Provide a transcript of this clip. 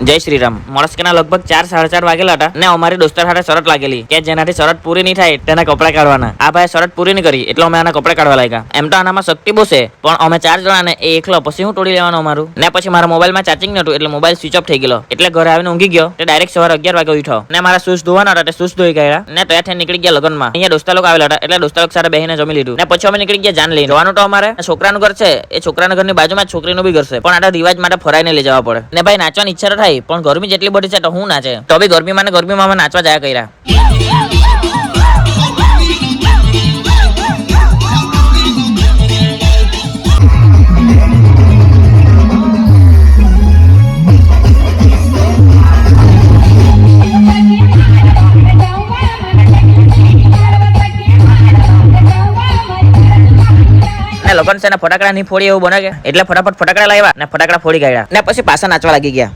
જય શ્રીરામ. મોણસ્કના લગભગ 4-4:30 વાગેલા હતા ને અમારી દોસ્તાર સાથે શરત લાગેલી કે જેનાથી શરત પૂરી નહીં થાય તેના કપડા કાઢવાના. આ ભાઈ શરત પૂરી નહીં કરી એટલે અમે આના કપડા કાઢવા લાગ્યા. એમ તો આનામાં શક્તિ બહુ છે પણ અમે 4 જણા ને એ એકલો પછી હું તોડી લેવાનું અમારું. ને પછી મારા મોબાઈલમાં ચાર્જિંગ નતું એટલે મોબાઈલ સ્વિચ ઓફ થઈ ગયો એટલે ઘરે આવીને ઊંઘી ગયો. તે ડાયરેક્ટ સવારે 11 વાગે ઉઠ્યો ને મારા શૂઝ ધોવાના હતા તે શૂઝ ધોઈ ગયા ને તૈયાર થઈને નીકળી ગયા લગનમાં. અહીંયા દોસ્તા લોકો આવેલા હતા એટલે દોસ્તા લોકો સાથે બેહીને જમી લીધું ને પછી અમે નીકળી ગયા જાન લઈને. જવાનું તો અમારે છોકરાનું ઘર છે એ છોકરાના ઘરની બાજુમાં જ છોકરીનું બી ઘર છે પણ આ રિવાજ માટે ફરાઈને લઈ જવા પડે ને ભાઈ નાચવાની ઈચ્છા તો થાય પણ ગરમી જેટલી બધી છે તો હું નાચે તો બી ગરમીમાં અમે નાચવા જયા કર્યા. લગન છે ને ફટાકડા નહીં ફોડી એવું બને કે એટલે ફટાફટ ફટાકડા લાવ્યા ને ફટાકડા ફોડી ગયા ને પછી પાછા નાચવા લાગી ગયા.